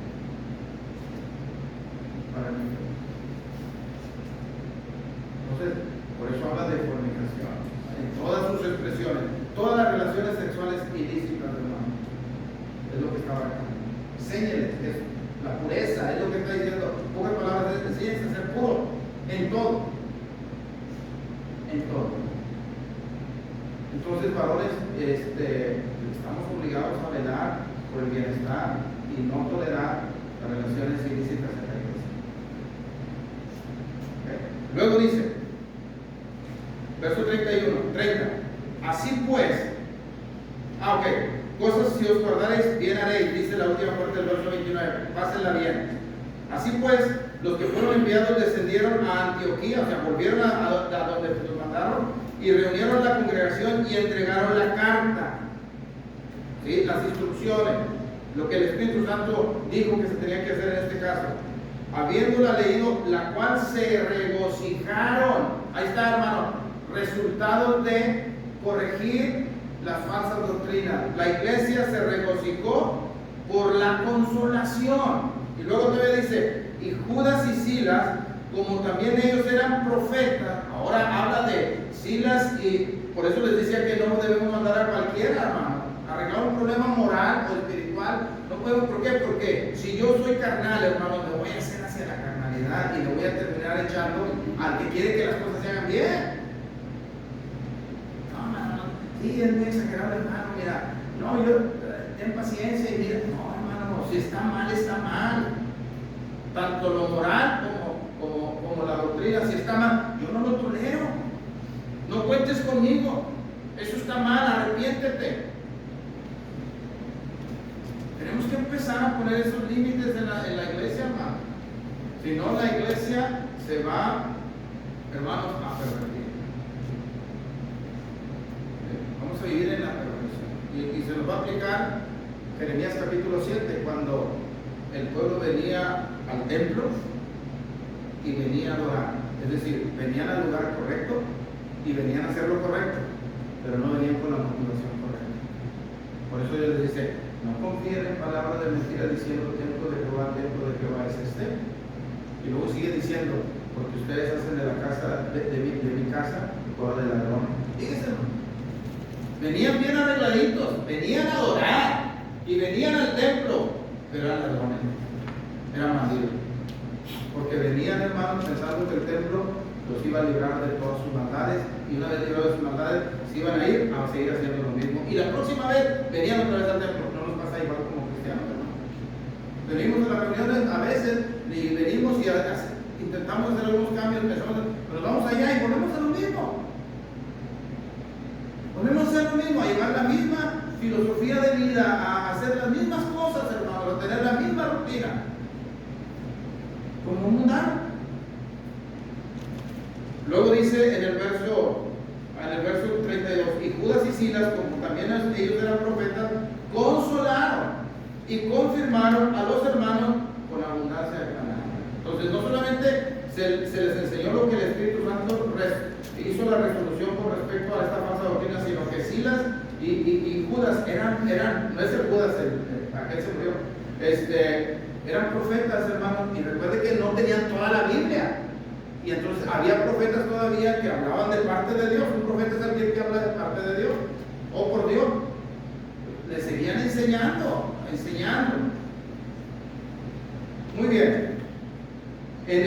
Para el matrimonio. Entonces, por eso habla de fornicación, en todas sus expresiones, todas las relaciones sexuales ilícitas, hermano. Es lo que está marcando. Enséñeles eso, la pureza, es lo que está diciendo. Pocas palabras, enséñense a ser puro en todo. En todo. Entonces, varones, estamos obligados a velar por el bienestar y no tolerar las relaciones ilícitas en la iglesia. ¿Okay? Luego dice, verso 30. Así pues, cosas si os guardaréis, bien haréis, dice la última parte del verso 29, pásenla bien. Así pues, los que fueron enviados descendieron a Antioquía, o sea, volvieron a donde los mandaron, y reunieron la congregación y entregaron la carta, ¿sí? Las instrucciones, lo que el Espíritu Santo dijo que se tenía que hacer en este caso. Habiéndola leído, la cual se regocijaron. Ahí está, hermano, resultado de corregir las falsas doctrinas. La iglesia se regocijó por la consolación. Y luego todavía dice, y Judas y Silas, como también ellos eran profetas, ahora habla de Silas, y por eso les decía que no debemos mandar a cualquiera, hermano. Arreglar un problema moral o espiritual, no podemos. ¿Por qué? Porque si yo soy carnal, hermano, me voy a hacer hacia la carnalidad y le voy a terminar echando al que quiere que las cosas se hagan bien. No, hermano, sí, es muy exagerado, hermano, mira, no, ten paciencia y mira, no, hermano, si está mal, está mal. Tanto lo moral como la doctrina, si está mal, yo no lo tolero. No cuentes conmigo, eso está mal, arrepiéntete. Tenemos que empezar a poner esos límites en la iglesia, hermano. Si no, la iglesia se va, hermanos, a pervertir. Vamos a vivir en la perversión. Y se nos va a aplicar Jeremías capítulo 7, cuando el pueblo venía al templo y venía a adorar. Es decir, venían al lugar correcto y venían a hacer lo correcto, pero no venían con la motivación correcta. Por eso Dios les dice, no confíen en palabras de mentira diciendo templo de Jehová es este. Y luego sigue diciendo, porque ustedes hacen de la casa de mi casa cueva de ladrón. Fíjense, venían bien arregladitos, venían a adorar y venían al templo, pero eran ladrones, eran bandidos, porque venían, hermanos, pensando que el templo los iba a librar de todas sus maldades, y una vez librados de sus maldades se iban a ir a seguir haciendo lo mismo, y la próxima vez venían otra vez al templo. No nos pasa igual como cristianos, hermano. Venimos a las reuniones a veces y venimos y intentamos hacer algunos cambios, pensamos, pero vamos allá y volvemos a lo mismo. Volvemos a hacer lo mismo, a llevar la misma filosofía de vida, a hacer las mismas cosas, hermano, a tener la misma rutina, como un mundano. Luego dice en el verso 32, y Judas y Silas, como también ellos eran profetas, consolaron y confirmaron a los hermanos con abundancia de palabra. Entonces, no solamente se les enseñó lo que el Espíritu Santo hizo la resolución con respecto a esta falsa doctrina, sino que Silas y Judas eran, no es el Judas, aquel se murió, eran profetas, hermanos, y recuerde que no tenían toda la Biblia. Y entonces había profetas todavía que hablaban de parte de Dios. Un profeta es alguien que habla de parte de Dios o por Dios. Le seguían enseñando. Muy bien. En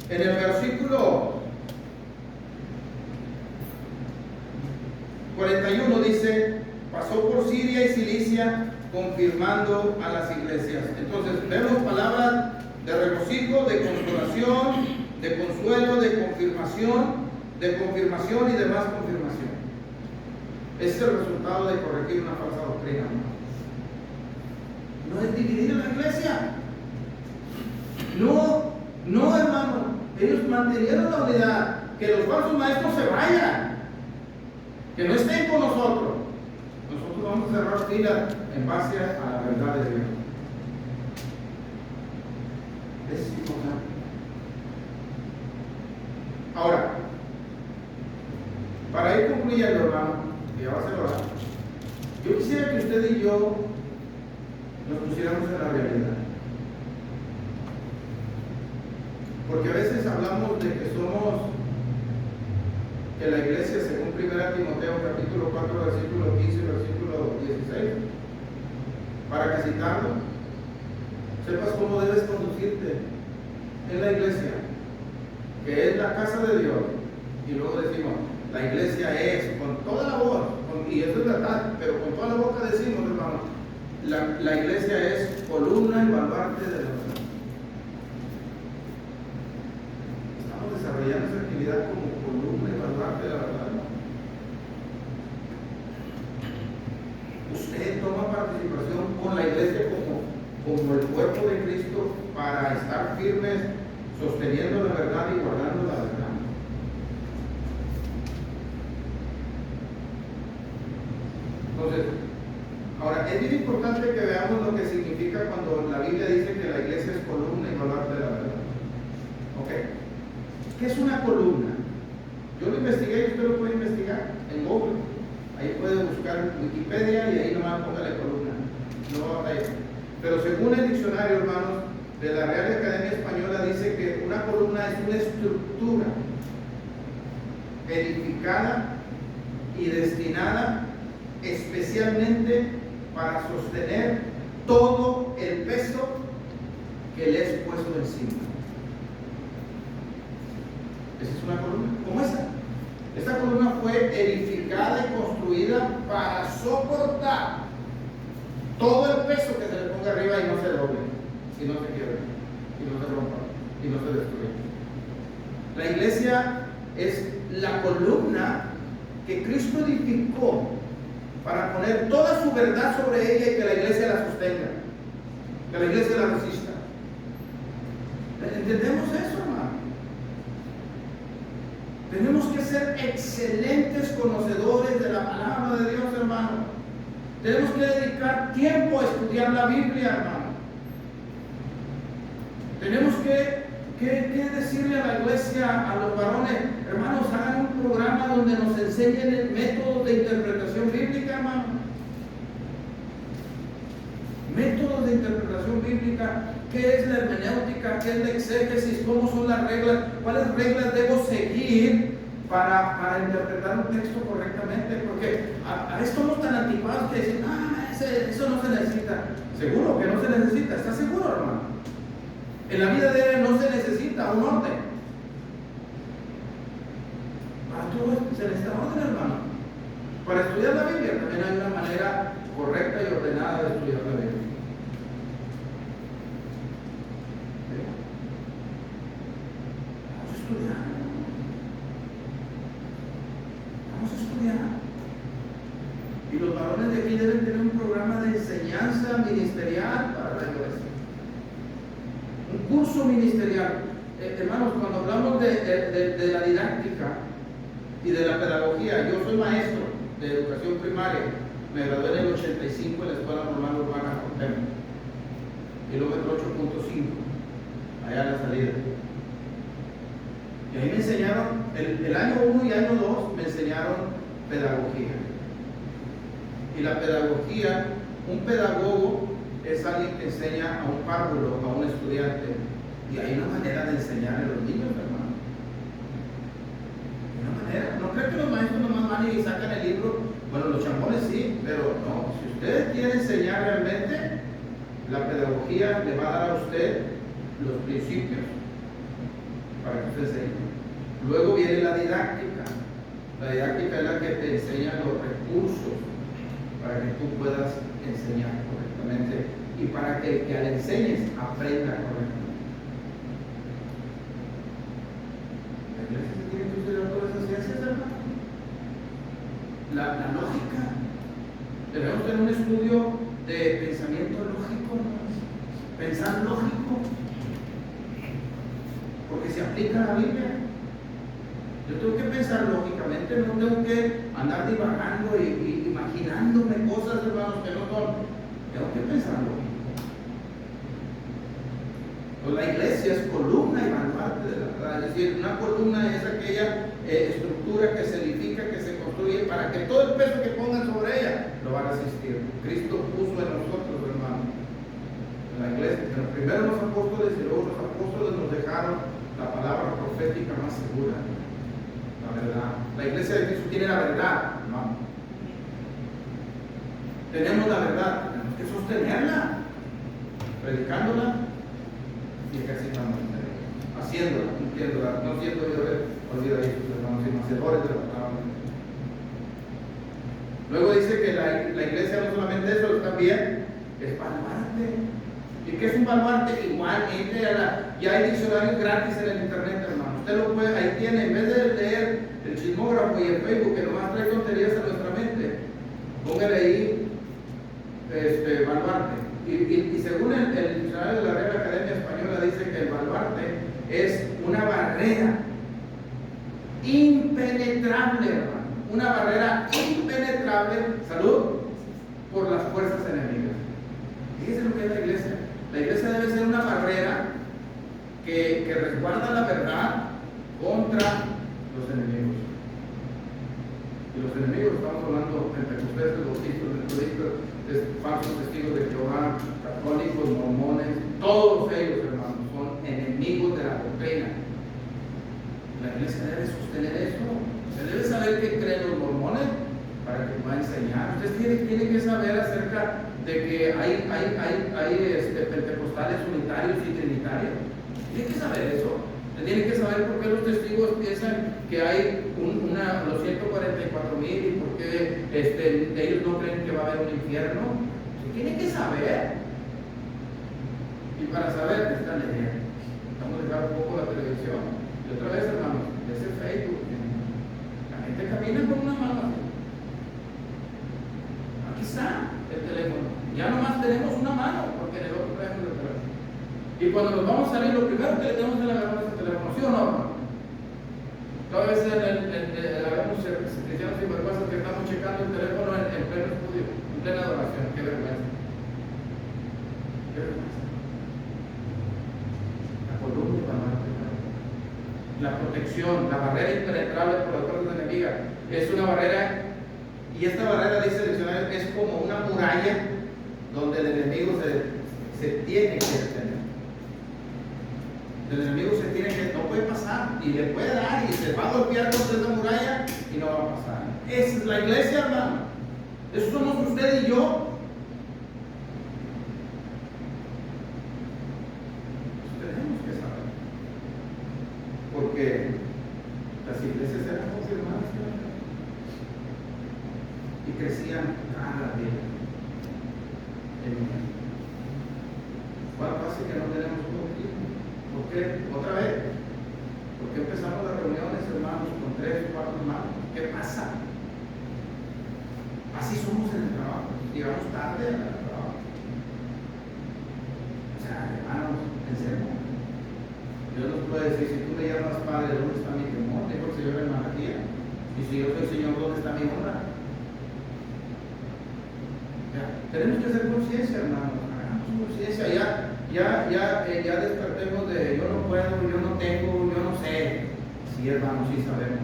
el versículo 41 dice, pasó por Siria y Cilicia confirmando a las iglesias. Entonces vemos palabras de regocijo, de consolación, de consuelo, de confirmación de confirmación y de más confirmación. Ese es el resultado de corregir una falsa doctrina, hermano. No es dividir la iglesia. No, no, hermano. Ellos mantenieron la unidad. Que los falsos maestros se vayan. Que no estén con nosotros. Nosotros vamos a cerrar filas en base a la verdad de Dios. Es importante. Ahora, para ir concluyendo, hermano, que ya va a ser hora, yo quisiera que usted y yo nos pusiéramos en la realidad. Porque a veces hablamos de que somos, que la iglesia, según 1 Timoteo capítulo 4, versículo 15 y versículo 16, para que citando, sepas cómo debes conducirte en la iglesia, que es la casa de Dios. Y luego decimos, la iglesia es, con toda la voz, y eso es verdad, pero con toda la boca decimos, hermano, la iglesia es columna y baluarte de la verdad. Estamos desarrollando esa actividad como columna y baluarte de la verdad. Usted toma participación con la iglesia como el cuerpo de Cristo para estar firmes, sosteniendo la verdad y guardando la verdad. Entonces, ahora es bien importante que veamos lo que significa cuando la Biblia dice que la iglesia es columna y baluarte de la verdad. ¿Ok? ¿Qué es una columna? Yo lo investigué y usted lo puede investigar en Google. Ahí puede buscar Wikipedia y ahí nomás póngale columna. No va a batallar. Pero según el diccionario, hermanos, de la Real Academia Española, dice que una columna es una estructura edificada y destinada especialmente para sostener todo el peso que le es puesto encima. Esa es una columna, como esa. Esta columna fue edificada y construida para soportar todo el peso que se le ponga arriba y no se doble, y no se quiebre, y no se rompa, y no se destruya. La iglesia es la columna que Cristo edificó para poner toda su verdad sobre ella y que la iglesia la sostenga, que la iglesia la resista. ¿Entendemos eso, hermano? Tenemos que ser excelentes conocedores de la palabra de Dios, hermano. Tenemos que dedicar tiempo a estudiar la Biblia, hermano. Tenemos que decirle a la iglesia, a los varones, hermanos, hagan un programa donde nos enseñen el método de interpretación bíblica, hermano. Métodos de interpretación bíblica, qué es la hermenéutica, qué es la exégesis, cómo son las reglas, cuáles reglas debo seguir para interpretar un texto correctamente, porque a esto somos tan anticuados que dicen, eso no se necesita. Seguro que no se necesita, ¿estás seguro, hermano? En la vida de él no se necesita un orden. Para todo se necesita orden, hermano. Para estudiar la Biblia también hay una manera correcta y ordenada de estudiar la Biblia. Vamos a estudiar. Vamos a estudiar. Y los varones de aquí deben tener un programa de enseñanza ministerial para la iglesia. Un curso ministerial. Hermanos, cuando hablamos de la didáctica y de la pedagogía, yo soy maestro de educación primaria. Me gradué en el 85 en la Escuela Normal Urbana Cuauhtémoc, kilómetro 8.5, allá a la salida. Y ahí me enseñaron, el año 1 y año 2 me enseñaron pedagogía. Y la pedagogía, un pedagogo es alguien que enseña a un párvulo, a un estudiante. Y hay una manera de enseñar a los niños, hermano. Una manera. No creo que los maestros nomás van y sacan el libro. Bueno, los chambones sí, pero no. Si usted quiere enseñar realmente, la pedagogía le va a dar a usted los principios para que usted enseñe. Luego viene la didáctica. La didáctica es la que te enseña los recursos para que tú puedas enseñar correctamente y para que el que le enseñes aprenda correctamente. La iglesia se tiene que estudiar todas esas ciencias. la lógica. Debemos tener un estudio de pensamiento lógico, ¿no? Pensar lógico, porque se aplica a la Biblia. Yo tengo que pensar lógicamente, no tengo que andar divagando y imaginándome cosas, hermanos, que no son. Tengo que pensar lógico. Pues la iglesia es columna y baluarte de la verdad. Es decir, una columna es aquella estructura que se edifica, que se construye para que todo el peso que pongan sobre ella lo va a resistir. Cristo puso en nosotros, hermanos, en la iglesia. Pero primero los apóstoles y luego los apóstoles nos dejaron la palabra profética más segura. La verdad. La iglesia de Cristo tiene la verdad, hermano. Tenemos la verdad, tenemos que sostenerla, predicándola y ejercitándola, haciéndola, cumpliéndola, no siendo olvidadizos, hermanos, sino hacedores de la palabra. Luego dice que la iglesia no solamente eso, también es baluarte. ¿Y qué es un baluarte? Igualmente, ya hay diccionarios gratis en el internet, hermano. Usted lo puede, ahí tiene, en vez de leer el chismógrafo y el Facebook, que nomás trae tonterías a nuestra mente, póngale ahí baluarte. Y según el diccionario de la Real Academia Española, dice que el baluarte es una barrera impenetrable, hermano. Una barrera impenetrable, salud, por las fuerzas enemigas. Fíjense lo que es la iglesia. La iglesia debe ser una barrera que resguarda la verdad contra los enemigos. Y los enemigos, estamos hablando de pentecostés, bautistas, metodistas, falsos testigos de Jehová, católicos, mormones, todos ellos, hermanos, son enemigos de la doctrina. La iglesia debe sostener eso. Se debe saber qué creen los mormones para que pueda enseñar. Usted tiene que saber acerca de que hay pentecostales unitarios y trinitarios. Tiene que saber eso. Usted tiene que saber por qué los testigos piensan que hay los 144,000 y por qué ellos no creen que va a haber un infierno. Usted tiene que saber. Y para saber, necesitan leer. Vamos a dejar un poco la televisión. Y otra vez, hermanos, ese Facebook. La gente camina con una mano. Aquí está el teléfono. Ya nomás tenemos una mano, porque en el otro traemos el teléfono. Y cuando nos vamos a salir, lo primero que le tenemos es la mano ese teléfono, ¿sí o no? Todas veces habemos cristianos y vergüenzas que estamos checando el teléfono en pleno estudio, en plena adoración. Qué vergüenza. Qué vergüenza. La columna y la mano. La protección, la barrera impenetrable por las fuerzas enemigas, es una barrera. Y esta barrera, dice el diccionario, es como una muralla donde el enemigo se tiene que detener. El enemigo se tiene que, no puede pasar, y le puede dar, y se va a golpear contra esa muralla, y no va a pasar. Esa es la iglesia, hermano. Eso somos usted y yo. Eso tenemos que saber. Porque las iglesias eran confirmadas y crecían cada día. ¿Cuál pasa que no tenemos un bautismo? ¿Por qué? Otra vez. ¿Por qué empezamos las reuniones, hermanos, con 3 o 4 hermanos? ¿Qué pasa? Así somos en el trabajo. Llegamos tarde al trabajo. O sea, hermanos, en serio. Dios nos puede decir, si tú me llamas Padre, ¿dónde está mi temor? Dijo el Señor en Malaquía. Y si yo soy Señor, ¿dónde está mi honra? Tenemos que hacer conciencia, hermanos. Hagamos conciencia. Ya despertemos de yo no puedo, yo no tengo, yo no sé. Sí, hermanos, sí sabemos.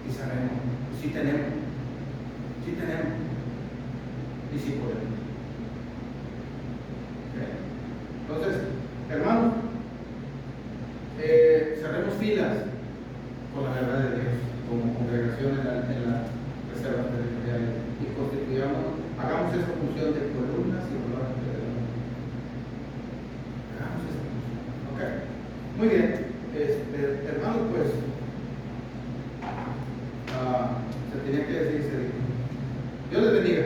Sí sabemos. Sí tenemos. Sí tenemos. Y sí podemos. ¿Okay? Entonces, hermanos, cerremos filas con la verdad de Dios como congregación en la reserva territorial y constituyamos. Hagamos esa función de columnas y columnas de la. Hagamos esa función. Ok. Muy bien. Hermano, pues se tenía que decir, Dios les bendiga.